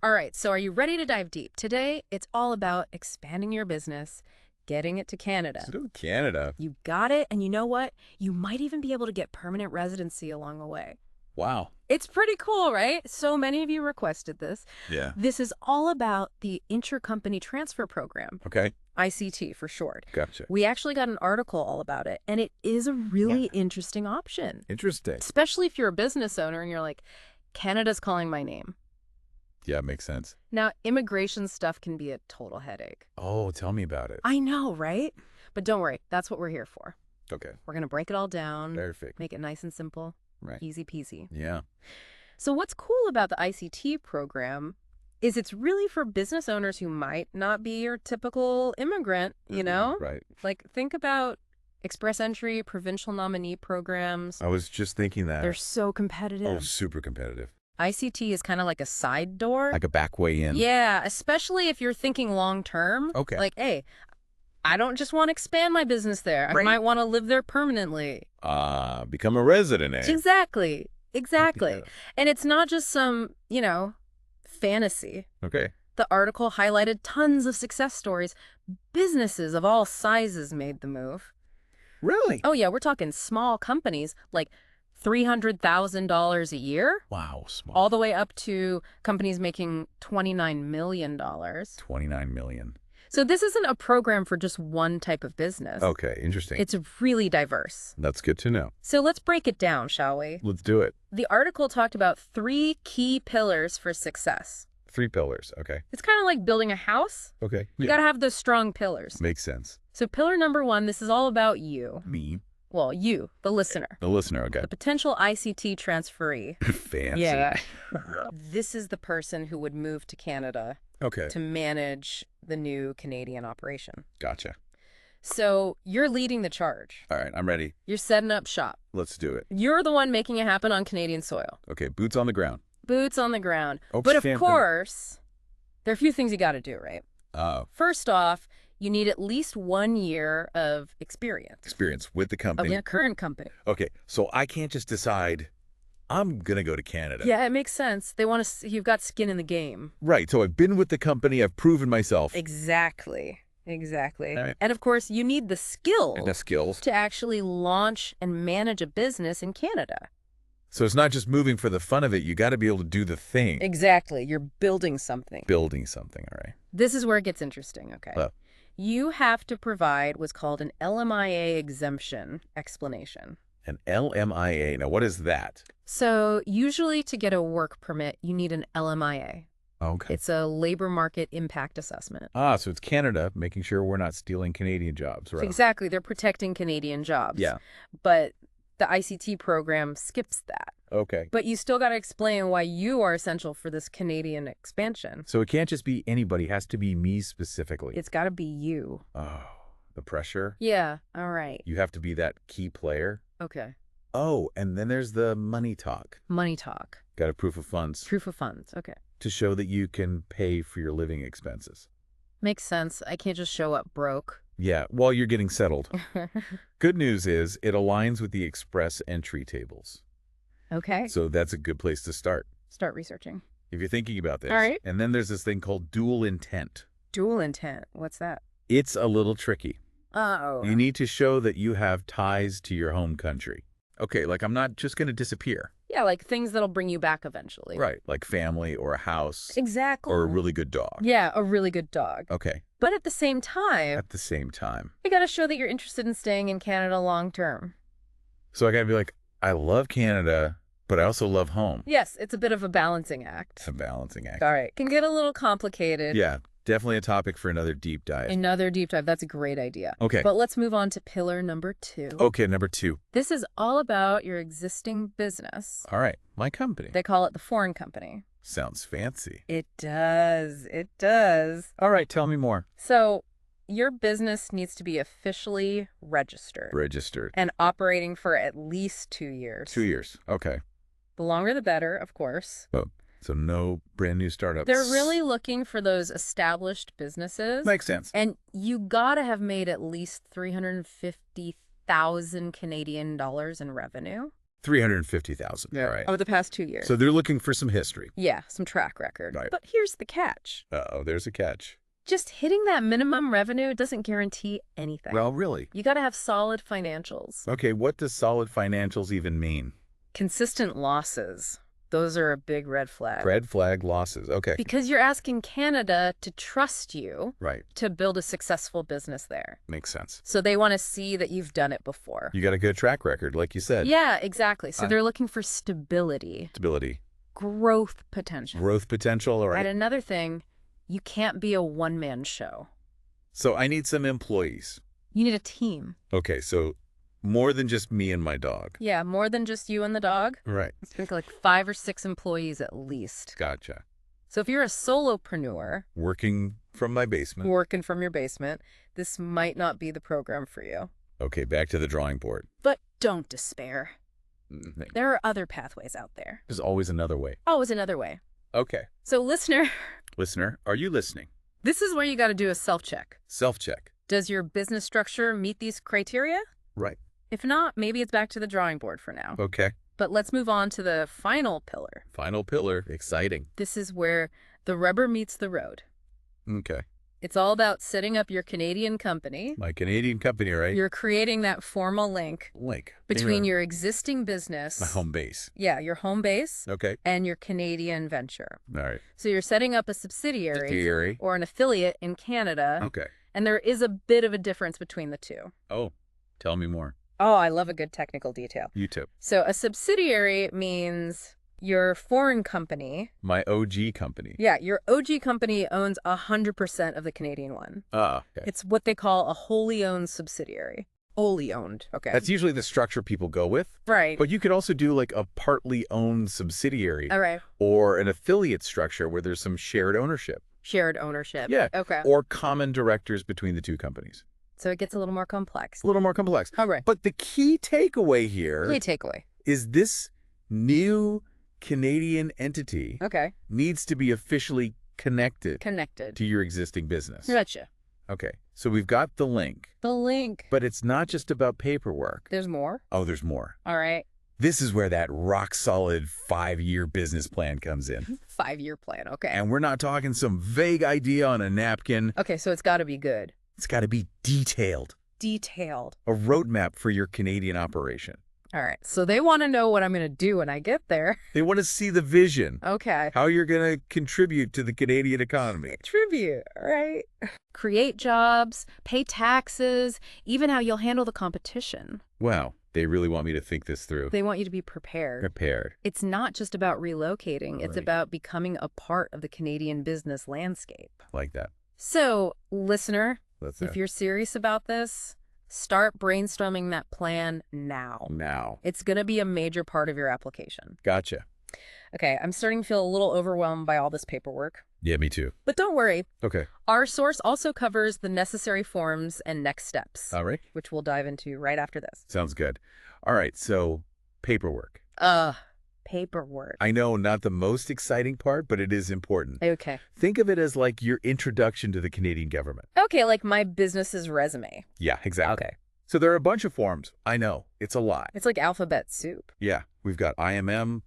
All right, so are you ready to dive deep? Today, it's all about expanding your business, getting it to Canada. Let's do Canada. You got it, and you know what? You might even be able to get permanent residency along the way. Wow. It's pretty cool, right? So many of you requested this. Yeah. This is all about the intra-company transfer program, Okay. ICT for short. Gotcha. We actually got an article all about it, and it is a really interesting option, Interesting. especially if you're a business owner and you're like, Canada's calling my name. Yeah, makes sense. Now, immigration stuff can be a total headache. Oh, tell me about it. I know, right? But don't worry, that's what we're here for. Okay. We're going to break it all down, Perfect. make it nice and simple, Right. easy peasy. Yeah. So what's cool about the ICT program is it's really for business owners who might not be your typical immigrant, you know? Right. Like, think about express entry, provincial nominee programs. I was just thinking that. They're so competitive. Oh, super competitive. ICT is kind of like a side door. Like a back way in. Yeah, especially if you're thinking long term. Okay. Like, hey, I don't just want to expand my business there. I Right. might want to live there permanently. Become a resident, eh? Exactly. Exactly. Yeah. And it's not just some, fantasy. Okay. The article highlighted tons of success stories. Businesses of all sizes made the move. Really? Oh, yeah, we're talking small companies like $300,000 a year, Wow, small. all the way up to companies making $29 million. 29 million. So this isn't a program for just one type of business. Okay, interesting. It's really diverse. That's good to know. So let's break it down, shall we? Let's do it. The article talked about 3 key pillars for success. 3 pillars. Okay. It's kind of like building a house. Okay. You got to have those strong pillars. Makes sense. So pillar number 1, this is all about you. Me. Well, you, the listener. The listener, okay. The potential ICT transferee. Fancy. Yeah. This is the person who would move to Canada Okay. to manage the new Canadian operation. Gotcha. So you're leading the charge. All right, I'm ready. You're setting up shop. Let's do it. You're the one making it happen on Canadian soil. Okay, boots on the ground. Boots on the ground. Oh, But of stamped course, there are a few things you got to do, right? First First off, you need at least 1 year of experience experience with the of company. your current company. Okay, so I can't just decide I'm going to go to Canada. Yeah, it makes sense. They want to. You've got skin in the game. Right, so I've been with the company, I've proven myself. Exactly. Exactly. All right. And of course, you need the skills And the skills. to actually launch and manage a business in Canada. So it's not just moving for the fun of it, you got to be able to do the thing. Exactly. You're building something. Building something, all right. This is where it gets interesting, okay? Well. You have to provide what's called an LMIA exemption explanation. An LMIA, now what is that? So usually to get a work permit, you need an LMIA. Okay. It's a labor market impact assessment. So it's Canada making sure we're not stealing Canadian jobs, right? Exactly. They're protecting Canadian jobs. Yeah. But the ICT program skips that. Okay. But you still got to explain why you are essential for this Canadian expansion. So it can't just be anybody, it has to be me specifically. It's got to be you. Oh, the pressure. Yeah. All right. You have to be that key player. Okay. Oh, and then there's the money talk. Money talk. Got a proof of funds Proof of funds. Okay. to show that you can pay for your living expenses. Makes sense. I can't just show up broke. Yeah, while you're getting settled. Good news is it aligns with the express entry tables. Okay. So that's a good place to start Start researching. if you're thinking about this. All right. And then there's this thing called dual intent. Dual intent. What's that? It's a little tricky. Uh-oh. You need to show that you have ties to your home country. Okay, like I'm not just going to disappear. Yeah, like things that'll bring you back eventually. Right, like family or a house Exactly. or a really good dog. Yeah, a really good dog. Okay, But at the same time, at the same time. you got to show that you're interested in staying in Canada long term. So I got to be like, I love Canada, but I also love home. Yes, it's a bit of a balancing act. It's a balancing act. All right. Can get a little complicated. Yeah, definitely a topic for another deep dive. Another deep dive. That's a great idea. Okay. But let's move on to pillar number 2. Okay, number 2. This is all about your existing business. All right, my company. They call it the foreign company. Sounds fancy. It does. It does. All right, tell me more. So your business needs to be officially registered Registered. and operating for at least 2 years. 2 years. Okay. The longer the better, of course. So no brand new startups. They're really looking for those established businesses. Makes sense. And you gotta have made at least 350,000 Canadian dollars in revenue. 350,000. Yeah. All right. Over the past 2 years. So they're looking for some history. Yeah, some track record. Right. But here's the catch. Uh-oh, there's a catch. Just hitting that minimum revenue doesn't guarantee anything. Well, really? You got to have solid financials. Okay, what does solid financials even mean? Consistent losses. Those are a big red flag. Red flag losses. Okay. Because you're asking Canada to trust you Right. to build a successful business there. Makes sense. So they want to see that you've done it before. You got a good track record, like you said. Yeah, exactly. So they're looking for stability, Stability. growth potential. Growth potential. All right. And another thing, you can't be a one-man show. So I need some employees. You need a team. Okay, so more than just me and my dog. Yeah, more than just you and the dog. Right. I think like 5 or 6 employees at least. Gotcha. So if you're a solopreneur Working from my basement. working from your basement, this might not be the program for you. Okay, back to the drawing board. But don't despair. There are other pathways out there. There's always another way. Always another way. Okay. So listener, Listener, are you listening? this is where you got to do a self-check. Self-check. Does your business structure meet these criteria? Right. If not, maybe it's back to the drawing board for now. Okay. But let's move on to the final pillar. Final pillar. Exciting. This is where the rubber meets the road. Okay. It's all about setting up your Canadian company. My Canadian company, right? You're creating that formal link Link. between your existing business, my home base. yeah, your home base, Okay. and your Canadian venture. All right. So you're setting up a subsidiary Theory. or an affiliate in Canada, Okay. and there is a bit of a difference between the two. Oh, tell me more. Oh, I love a good technical detail. You too. So a subsidiary means your foreign company. My OG company. Yeah, your OG company owns 100% of the Canadian one. Ah, okay. It's what they call a wholly owned subsidiary. Wholly owned. Okay. That's usually the structure people go with. right. But you could also do like a partly owned subsidiary All right. or an affiliate structure where there's some shared ownership. Shared ownership. Yeah. Okay. Or common directors between the two companies. So it gets a little more complex. A little more complex. All right. But the key takeaway here Key takeaway. is this new Canadian entity Okay. needs to be officially connected Connected. to your existing business. Gotcha. Okay. So we've got the link, The link. but it's not just about paperwork. There's more. Oh, there's more. All right. This is where that rock solid 5-year business plan comes in. 5-year plan. Okay. And we're not talking some vague idea on a napkin. Okay, so it's got to be good. It's got to be detailed. Detailed. A roadmap for your Canadian operation. All right. So they want to know what I'm going to do when I get there. They want to see the vision. Okay. How you're going to contribute to the Canadian economy. Tribute. All right. Create jobs, pay taxes, even how you'll handle the competition. Wow. They really want me to think this through. They want you to be prepared. Prepared. It's not just about relocating. It's Right. about becoming a part of the Canadian business landscape. Like that. So, listener, That's if it. you're serious about this, start brainstorming that plan now. Now. It's going to be a major part of your application. Gotcha. Okay, I'm starting to feel a little overwhelmed by all this paperwork. Yeah, me too. But don't worry, Okay. our source also covers the necessary forms and next steps, All right. which we'll dive into right after this. Sounds good. All right. So paperwork. Paperwork. I know not the most exciting part, but it is important. Okay. Think of it as like your introduction to the Canadian government. Okay, like my business's resume. Yeah, exactly. Okay. So there are a bunch of forms. I know. It's a lot. It's like alphabet soup. Yeah. We've got IMM,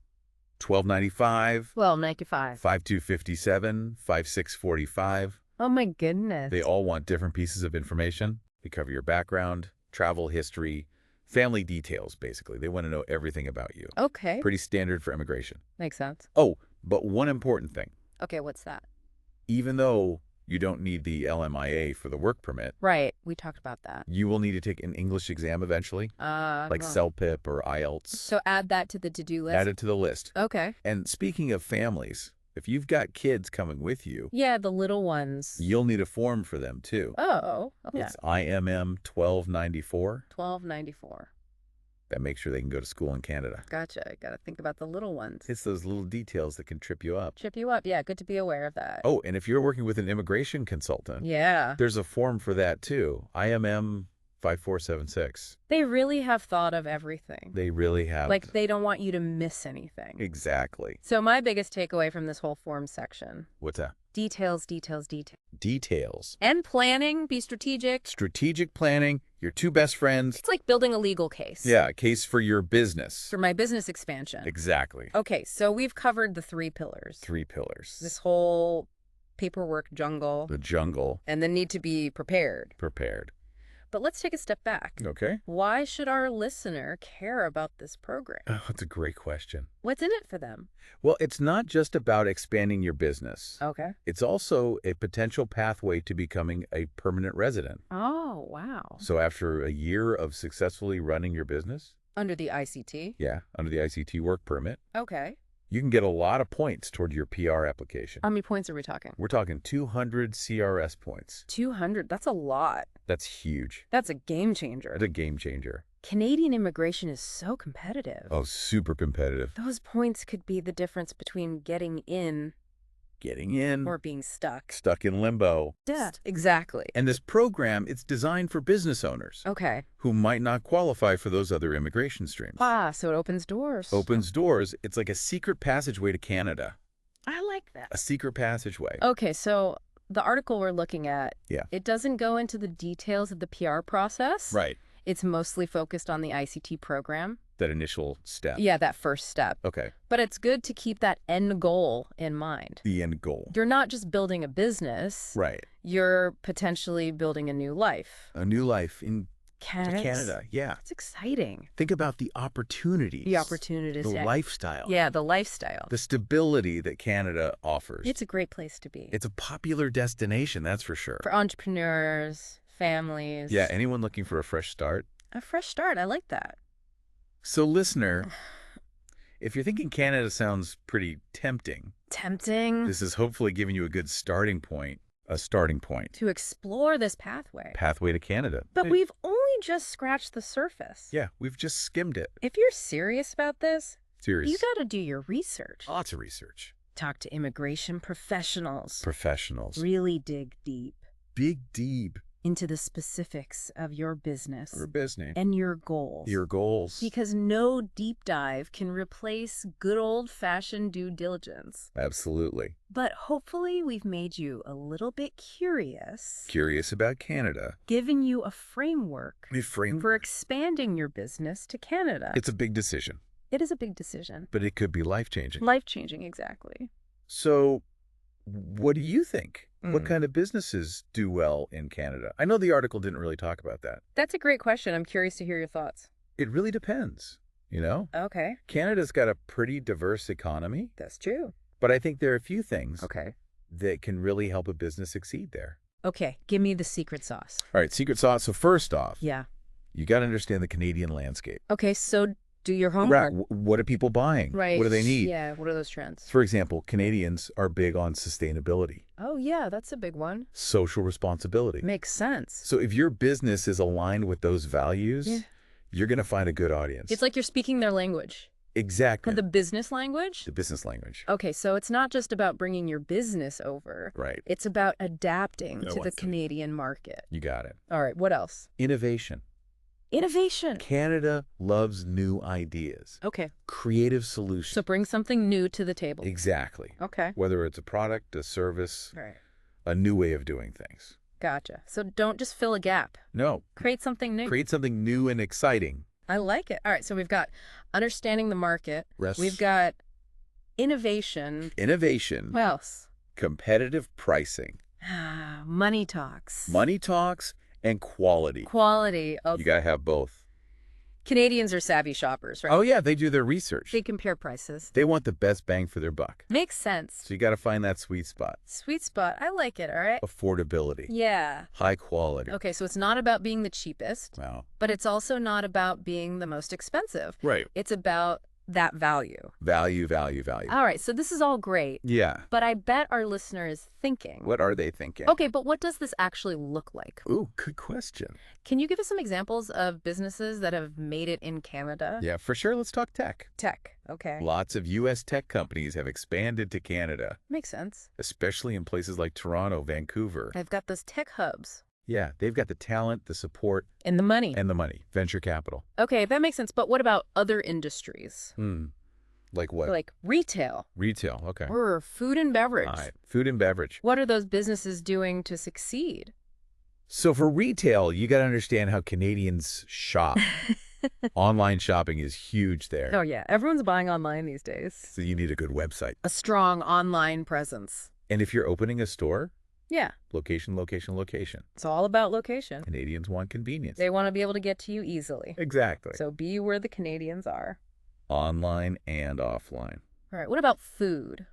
1295, Well, 95. 5257, 5645. Oh my goodness. They all want different pieces of information. They cover your background, travel history, family details, basically. They want to know everything about you. Okay. Pretty standard for immigration. Makes sense. Oh, but one important thing. Okay, what's that? Even though you don't need the LMIA for the work permit, Right. We talked about that. you will need to take an English exam eventually, like well. CELPIP or IELTS. So add that to the to-do list. Add it to the list. Okay. And speaking of families, if you've got kids coming with you, Yeah, the little ones. you'll need a form for them too. Oh, okay. It's IMM 1294. 1294. That makes sure they can go to school in Canada. Gotcha. I got to think about the little ones. It's those little details that can trip you up. Trip you up. Yeah, good to be aware of that. Oh, and if you're working with an immigration consultant, Yeah. there's a form for that too. IMM 5476. They really have thought of everything. They really have. Like, they don't want you to miss anything. Exactly. So my biggest takeaway from this whole form section: What's that? details, details, details. Details. And planning, be strategic. Strategic planning, your two best friends. It's like building a legal case. Yeah, a case for your business. For my business expansion. Exactly. Okay, so we've covered the 3 pillars. 3 pillars. This whole paperwork jungle. The jungle. And the need to be prepared. Prepared. But let's take a step back. Okay. Why should our listener care about this program? Oh, that's a great question. What's in it for them? Well, it's not just about expanding your business. Okay. It's also a potential pathway to becoming a permanent resident. Oh, wow. So after a year of successfully running your business, Under the ICT? yeah, under the ICT work permit, Okay. you can get a lot of points toward your PR application. How many points are we talking? We're talking 200 CRS points. 200. That's a lot. That's huge. That's a game changer. That's a game changer. Canadian immigration is so competitive. Oh, super competitive. Those points could be the difference between getting in Getting in, or being stuck. stuck in limbo. Yeah, exactly. And this program, it's designed for business owners Okay. who might not qualify for those other immigration streams. Ah, so it opens doors. Opens doors. It's like a secret passageway to Canada. I like that. A secret passageway. Okay, so the article we're looking at, Yeah. it doesn't go into the details of the PR process. Right. It's mostly focused on the ICT program. That initial step. Yeah, that first step. Okay. But it's good to keep that end goal in mind. The end goal. You're not just building a business. Right. You're potentially building a new life. A new life in Canada. Canada. Yeah. It's exciting. Think about the opportunities. The opportunities. The lifestyle. Yeah, the lifestyle. The stability that Canada offers. It's a great place to be. It's a popular destination, that's for sure. For entrepreneurs, families. Yeah, anyone looking for a fresh start. A fresh start. I like that. So, listener, if you're thinking Canada sounds pretty tempting, Tempting this is hopefully giving you a good starting point. A starting point. to explore this pathway. Pathway to Canada. But we've only just scratched the surface. Yeah, we've just skimmed it. If you're serious about this, Serious. you got to do your research. Lots of research. Talk to immigration professionals. Professionals. Really dig deep Big deep. into the specifics of your business Or business. and your goals. Your goals. Because no deep dive can replace good old-fashioned due diligence. Absolutely. But hopefully we've made you a little bit curious, Curious about Canada. giving you a framework A frame. for expanding your business to Canada. It's a big decision, It is a big decision. but it could be life-changing. Life-changing, exactly. So, what do you think? What Mm. kind of businesses do well in Canada? I know the article didn't really talk about that. That's a great question. I'm curious to hear your thoughts. It really depends, you know? Okay, Canada's got a pretty diverse economy, that's true. but I think there are a few things Okay. that can really help a business succeed there. Okay, give me the secret sauce. All right, secret sauce. So first off, Yeah. you got to understand the Canadian landscape. Okay, so do your Right. homework. What are people buying? Right. What do they need? Yeah, what are those trends? For example, Canadians are big on sustainability, Oh, yeah, that's a big one. social responsibility. Makes sense. So if your business is aligned with those values, Yeah. you're going to find a good audience. It's like you're speaking their language. Exactly. The business language? The business language. Okay, so it's not just about bringing your business over. Right. It's about adapting No, to I the see. Canadian market. You got it. All right, what else? Innovation. Innovation. Canada loves new ideas, Okay, creative solutions. so bring something new to the table. Exactly. Okay. Whether it's a product, a service, Right. a new way of doing things. Gotcha. So don't just fill a gap. No. Create something new. Create something new and exciting. I like it. All right, so we've got understanding the market. Rest. We've got innovation. Innovation. What else? Competitive pricing. Money talks. Money talks and quality. Quality. Oh, You got to have both. Canadians are savvy shoppers, right? Oh, yeah, they do their research. They compare prices. They want the best bang for their buck. Makes sense. So you got to find that sweet spot. Sweet spot. I like it, all right? Affordability. Yeah. High quality. Okay, so it's not about being the cheapest, Wow. but it's also not about being the most expensive. Right. It's about that value. Value, value, value. All right, so this is all great, Yeah. but I bet our listener is thinking, What are they thinking? okay, but what does this actually look like? Ooh, good question. Can you give us some examples of businesses that have made it in Canada? Yeah, for sure. Let's talk tech. Tech, okay. Lots of U.S. tech companies have expanded to Canada, Makes sense. especially in places like Toronto, Vancouver. I've got those tech hubs. Yeah, they've got the talent, the support, And the money. and the money. Venture capital. Okay, that makes sense. But what about other industries? Like what? Like retail Retail. Okay. or food and beverage. All right. Food and beverage. What are those businesses doing to succeed? So for retail, you got to understand how Canadians shop. Online shopping is huge there. Oh, yeah. Everyone's buying online these days. So you need a good website. A strong online presence. And if you're opening a store, Yeah. location, location, location. It's all about location. Canadians want convenience. They want to be able to get to you easily. Exactly. So be where the Canadians are. Online and offline. All right. What about food?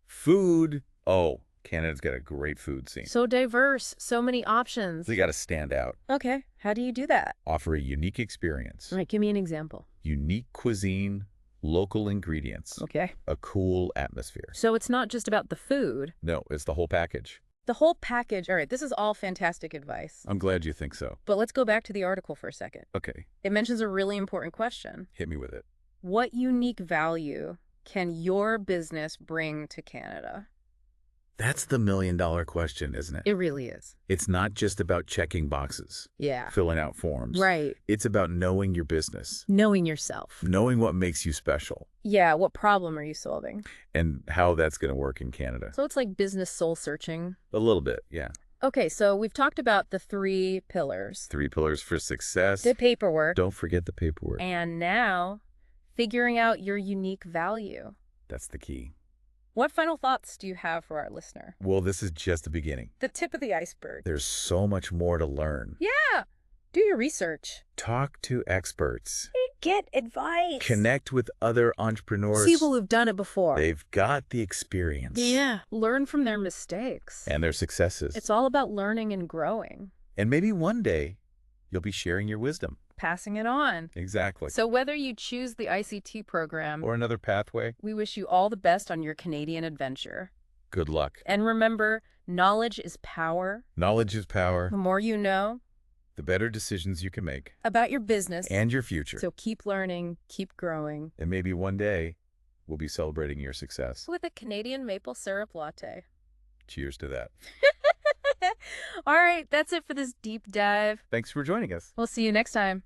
Food. Oh, Canada's got a great food scene. So diverse. So many options. So you got to stand out. Okay. How do you do that? Offer a unique experience. All right. Give me an example. Unique cuisine, local ingredients, Okay. a cool atmosphere. So it's not just about the food. No, it's the whole package. The whole package. All right. This is all fantastic advice. I'm glad you think so. But let's go back to the article for a second. Okay, It mentions a really important question. hit me with it. What unique value can your business bring to Canada? That's the million-dollar question, isn't it? It really is. It's not just about checking boxes, Yeah. filling out forms. Right. It's about knowing your business, Knowing yourself. knowing what makes you special, Yeah. What problem are you solving? and how that's going to work in Canada. So it's like business soul searching. A little bit, yeah. Okay. So we've talked about the 3 pillars. 3 pillars for success. The paperwork. Don't forget the paperwork. And now figuring out your unique value. That's the key. What final thoughts do you have for our listener? Well, this is just the beginning. The tip of the iceberg. There's so much more to learn. Yeah. Do your research. Talk to experts. Get advice. Connect with other entrepreneurs. People who've done it before. They've got the experience. Yeah. Learn from their mistakes. And their successes. It's all about learning and growing. And maybe one day, you'll be sharing your wisdom. Passing it on. Exactly. So whether you choose the ICT program, Or another pathway. we wish you all the best on your Canadian adventure. Good luck. And remember, knowledge is power. Knowledge is power. The more you know The better decisions you can make. about your business. And your future. So keep learning, keep growing. And maybe one day, we'll be celebrating your success. With a Canadian maple syrup latte. Cheers to that. All right, that's it for this deep dive. Thanks for joining us. We'll see you next time.